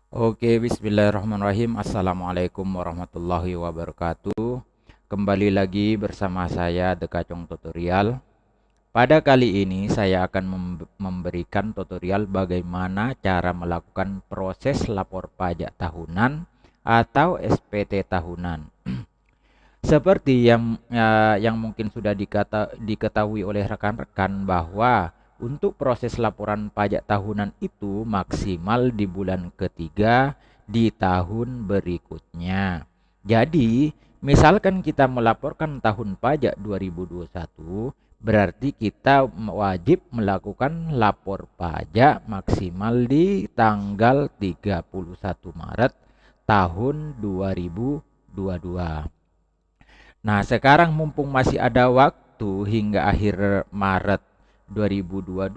Oke, bismillahirrahmanirrahim. Assalamualaikum warahmatullahi wabarakatuh. Kembali lagi bersama saya The Kacong Tutorial. Pada kali ini saya akan memberikan tutorial bagaimana cara melakukan proses lapor pajak tahunan atau SPT tahunan. Seperti yang mungkin sudah diketahui oleh rekan-rekan bahwa untuk proses laporan pajak tahunan itu maksimal di bulan ketiga di tahun berikutnya. Jadi, misalkan kita melaporkan tahun pajak 2021, berarti kita wajib melakukan lapor pajak maksimal di tanggal 31 Maret tahun 2022. Nah, sekarang mumpung masih ada waktu hingga akhir Maret 2022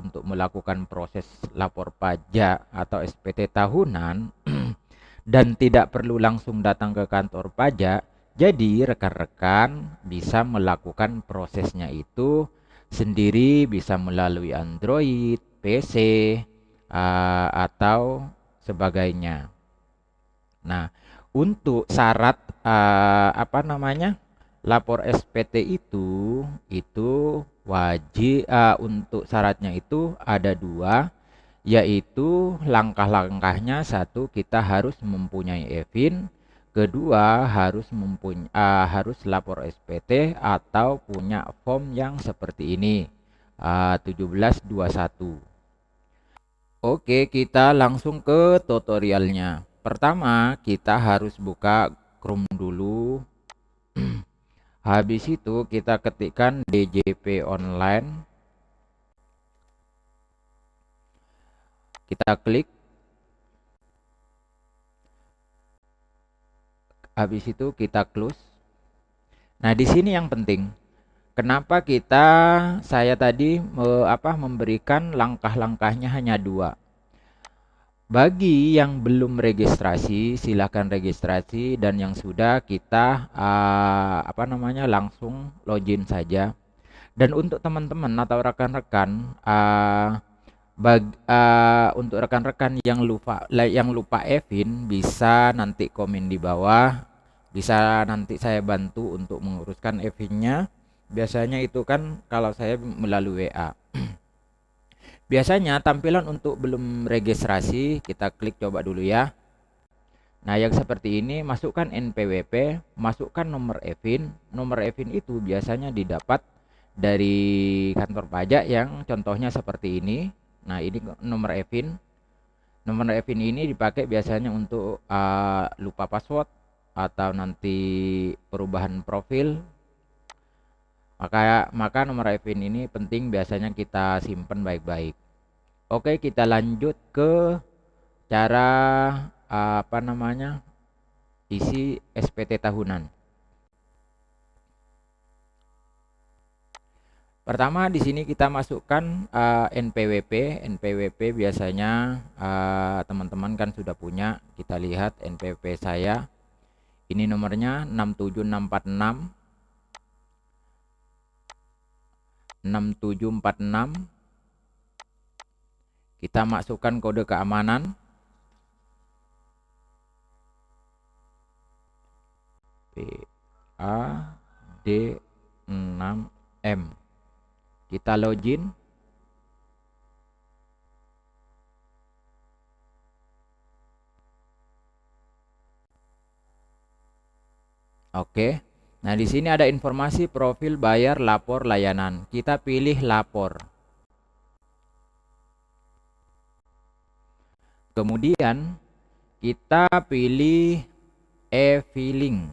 untuk melakukan proses lapor pajak atau SPT tahunan dan tidak perlu langsung datang ke kantor pajak, jadi rekan-rekan bisa melakukan prosesnya itu sendiri, bisa melalui Android, PC, atau sebagainya. Nah, untuk syarat lapor SPT itu wajib, untuk syaratnya itu ada dua, yaitu langkah-langkahnya. Satu, kita harus mempunyai EVIN. Kedua, harus lapor SPT atau punya form yang seperti ini, 1721. Oke, kita langsung ke tutorialnya. Pertama, kita harus buka Chrome dulu. Habis itu kita ketikkan DJP online. Kita klik. Habis itu kita close. Nah, di sini yang penting. Kenapa saya tadi memberikan langkah-langkahnya hanya dua. Bagi yang belum registrasi, silakan registrasi, dan yang sudah kita langsung login saja. Dan untuk teman-teman atau rekan-rekan, untuk rekan-rekan yang lupa EVIN, bisa nanti komen di bawah, bisa nanti saya bantu untuk menguruskan EVIN-nya. Biasanya itu kan kalau saya melalui WA. Biasanya tampilan untuk belum registrasi, kita klik coba dulu ya. Nah, yang seperti ini, masukkan NPWP, masukkan nomor EVIN. Nomor EVIN itu biasanya didapat dari kantor pajak yang contohnya seperti ini. Nah, ini nomor EVIN. Nomor EVIN ini dipakai biasanya untuk lupa password atau nanti perubahan profil. Maka nomor EVIN ini penting, biasanya kita simpan baik-baik. Oke, kita lanjut ke cara isi SPT tahunan. Pertama, di sini kita masukkan NPWP. NPWP biasanya teman-teman kan sudah punya. Kita lihat NPWP saya. Ini nomornya 67646 6746. Kita masukkan kode keamanan. PAD6M. Kita login. Oke. Nah, di sini ada informasi profil bayar lapor layanan. Kita pilih lapor. Kemudian kita pilih e-filing.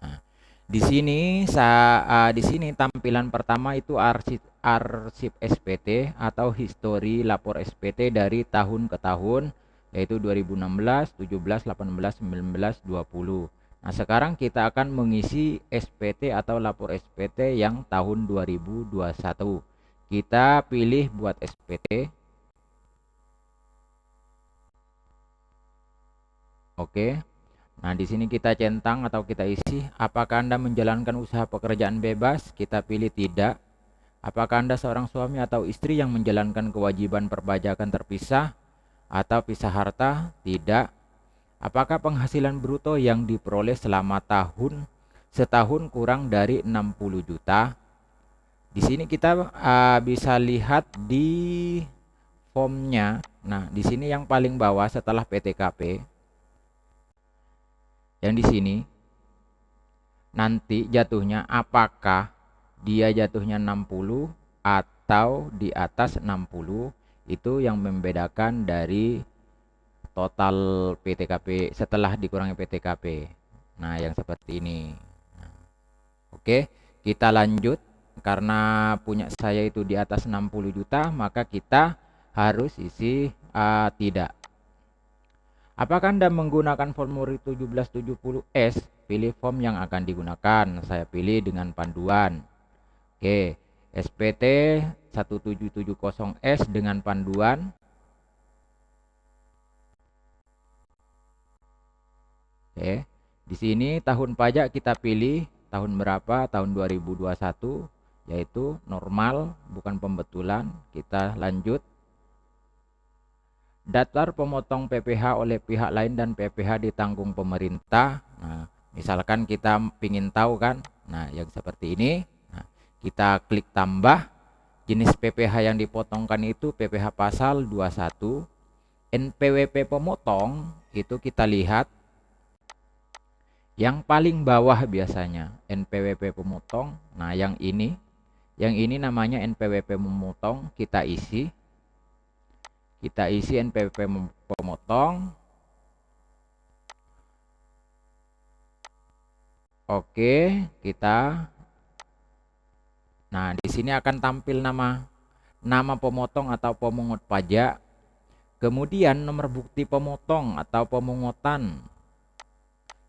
Nah, di sini tampilan pertama itu arsip SPT atau histori lapor SPT dari tahun ke tahun, yaitu 2016, 17, 18, 19, 20. Nah, sekarang kita akan mengisi SPT atau lapor SPT yang tahun 2021. Kita pilih buat SPT. Oke. Nah, di sini kita centang atau kita isi, apakah Anda menjalankan usaha pekerjaan bebas? Kita pilih tidak. Apakah Anda seorang suami atau istri yang menjalankan kewajiban perpajakan terpisah atau pisah harta? Tidak. Apakah penghasilan bruto yang diperoleh selama setahun kurang dari 60 juta? Di sini kita bisa lihat di formnya. Nah, di sini yang paling bawah setelah PTKP, yang di sini nanti jatuhnya apakah dia jatuhnya 60 atau di atas 60, itu yang membedakan dari total PTKP setelah dikurangi PTKP. Nah, yang seperti ini. Nah, oke, kita lanjut. Karena punya saya itu di atas 60 juta, maka kita harus isi tidak. Apakah Anda menggunakan formulir 1770S? Pilih form yang akan digunakan. Saya pilih dengan panduan. Oke, SPT 1770S dengan panduan. Oke, di sini tahun pajak kita pilih tahun berapa? Tahun 2021, yaitu normal, bukan pembetulan. Kita lanjut. Daftar pemotong PPh oleh pihak lain dan PPh ditanggung pemerintah. Nah, misalkan kita ingin tahu kan, nah yang seperti ini. Nah, kita klik tambah. Jenis PPh yang dipotongkan itu PPh pasal 21. NPWP pemotong itu kita lihat yang paling bawah biasanya NPWP pemotong. Nah, yang ini namanya NPWP pemotong. Kita isi NPWP pemotong. Oke, nah, di sini akan tampil nama pemotong atau pemungut pajak. Kemudian nomor bukti pemotong atau pemungutan.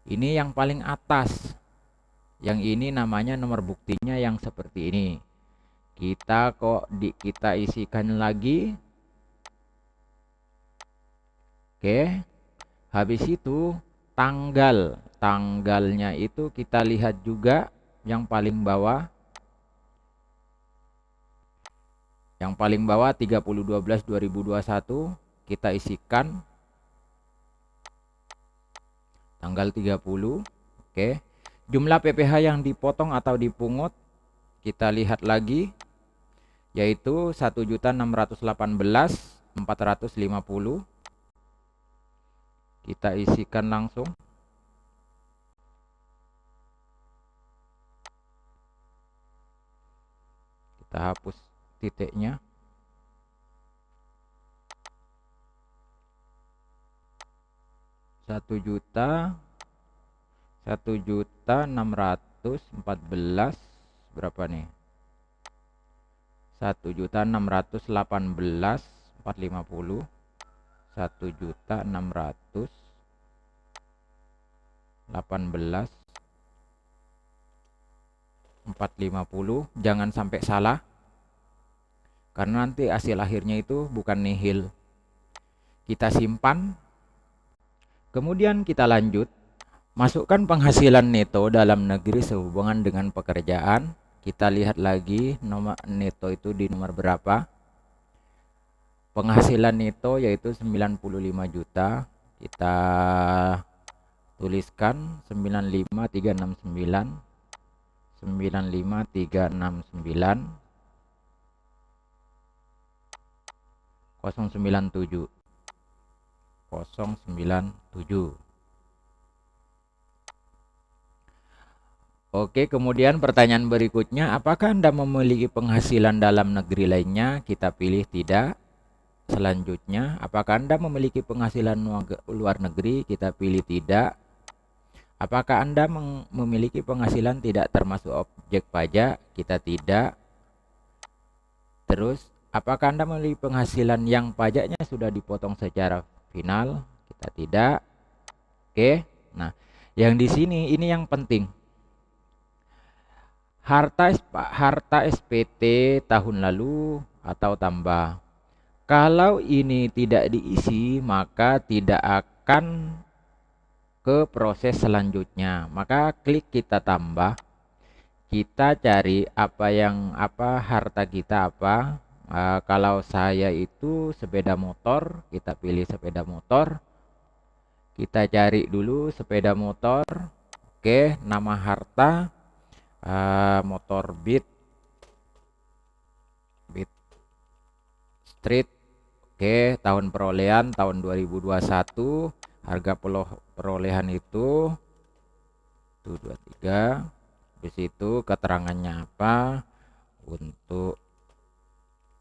Ini yang paling atas. Yang ini namanya nomor buktinya yang seperti ini. Kita isikan lagi. Oke. Habis itu tanggalnya itu kita lihat juga yang paling bawah. Yang paling bawah 30/12/2021 kita isikan tanggal 30. Oke. Jumlah PPh yang dipotong atau dipungut kita lihat lagi, yaitu 1.618.450. Kita isikan langsung. Kita hapus titiknya. Satu juta 1.614 berapa nih? 1.618.450. 1.618.450. Jangan sampai salah, karena nanti hasil akhirnya itu bukan nihil. Kita simpan. Kemudian kita lanjut. Masukkan penghasilan neto dalam negeri sehubungan dengan pekerjaan. Kita lihat lagi nomor neto itu di nomor berapa. Penghasilan neto yaitu 95 juta. Kita tuliskan 95369. 95369 097 097. Oke, kemudian pertanyaan berikutnya, apakah Anda memiliki penghasilan dalam negeri lainnya? Kita pilih tidak. Selanjutnya, apakah Anda memiliki penghasilan luar negeri? Kita pilih tidak. Apakah Anda memiliki penghasilan tidak termasuk objek pajak? Kita tidak. Terus, apakah Anda memiliki penghasilan yang pajaknya sudah dipotong secara final? Kita tidak. Oke. Nah, yang di sini ini yang penting. Harta SPT tahun lalu atau tambah. Kalau ini tidak diisi, maka tidak akan ke proses selanjutnya. Maka klik kita tambah, kita cari harta kita apa. Kalau saya itu sepeda motor, kita pilih sepeda motor. Kita cari dulu sepeda motor. Oke, nama harta motor Beat Street. Oke, tahun perolehan tahun 2021. Harga perolehan itu 23. Habis itu keterangannya apa? Untuk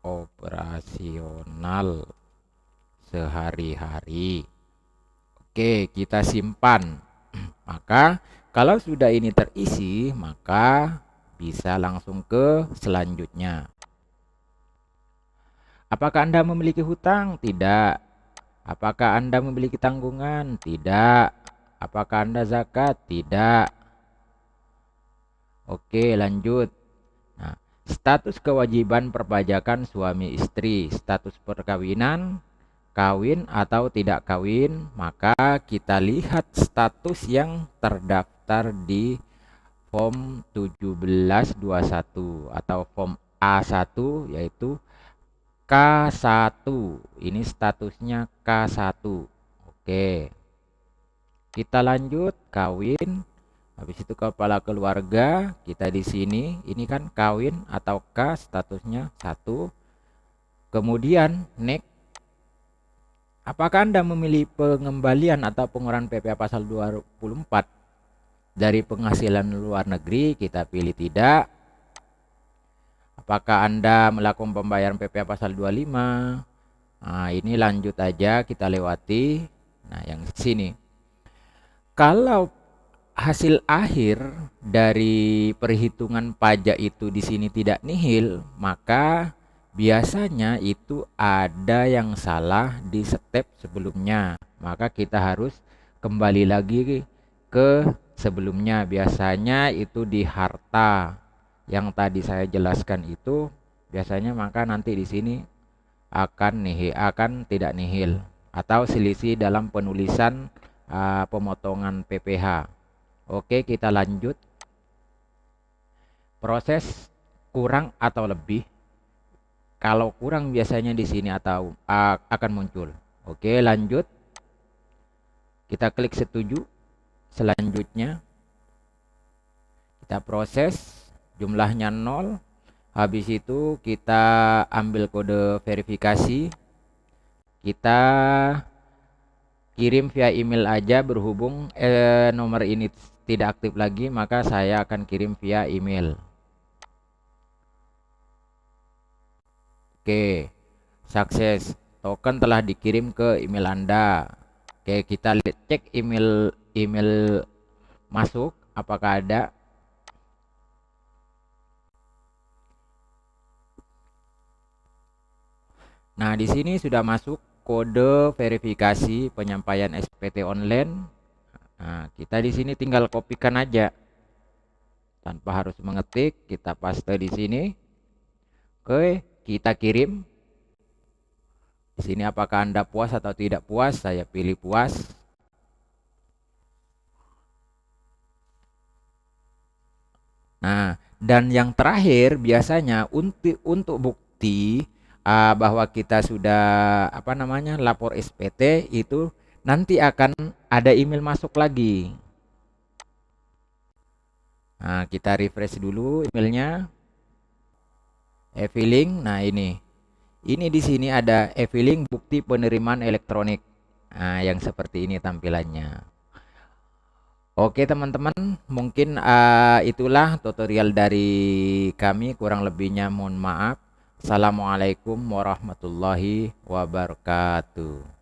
operasional sehari-hari. Oke, kita simpan. Maka kalau sudah ini terisi, maka bisa langsung ke selanjutnya. Apakah Anda memiliki hutang? Tidak. Apakah Anda memiliki tanggungan? Tidak. Apakah Anda zakat? Tidak. Oke, lanjut. Nah, status kewajiban perpajakan suami istri, status perkawinan, kawin atau tidak kawin, maka kita lihat status yang terdaftar di form 1721 atau form A1, yaitu K1. Ini statusnya K1. Oke. Kita lanjut kawin. Habis itu kepala keluarga, kita di sini ini kan kawin atau K, statusnya 1. Kemudian next. Apakah Anda memilih pengembalian atau pengurangan PPh pasal 24 dari penghasilan luar negeri? Kita pilih tidak. Apakah Anda melakukan pembayaran PPh pasal 25? Nah, ini lanjut aja, kita lewati. Nah, yang sini. Kalau hasil akhir dari perhitungan pajak itu di sini tidak nihil, maka biasanya itu ada yang salah di step sebelumnya. Maka kita harus kembali lagi ke sebelumnya. Biasanya itu di harta yang tadi saya jelaskan itu biasanya, maka nanti di sini akan tidak nihil atau selisih dalam penulisan pemotongan PPh. Oke, kita lanjut. Proses kurang atau lebih. Kalau kurang biasanya di sini atau akan muncul. Oke, lanjut. Kita klik setuju. Selanjutnya kita proses. Jumlahnya 0. Habis itu kita ambil kode verifikasi. Kita kirim via email aja, berhubung nomor ini tidak aktif lagi, maka saya akan kirim via email. Oke, sukses. Token telah dikirim ke email Anda. Oke, kita cek email masuk apakah ada. Nah, di sini sudah masuk kode verifikasi penyampaian SPT online. Nah, kita di sini tinggal kopikan aja. Tanpa harus mengetik, kita paste di sini. Oke, kita kirim. Di sini apakah Anda puas atau tidak puas? Saya pilih puas. Nah, dan yang terakhir biasanya untuk bukti bahwa kita sudah lapor SPT itu nanti akan ada email masuk lagi. Nah, kita refresh dulu emailnya. E-filing. Nah, ini di sini ada e-filing bukti penerimaan elektronik. Nah, yang seperti ini tampilannya. Oke teman-teman, mungkin itulah tutorial dari kami, kurang lebihnya mohon maaf. Assalamualaikum warahmatullahi wabarakatuh.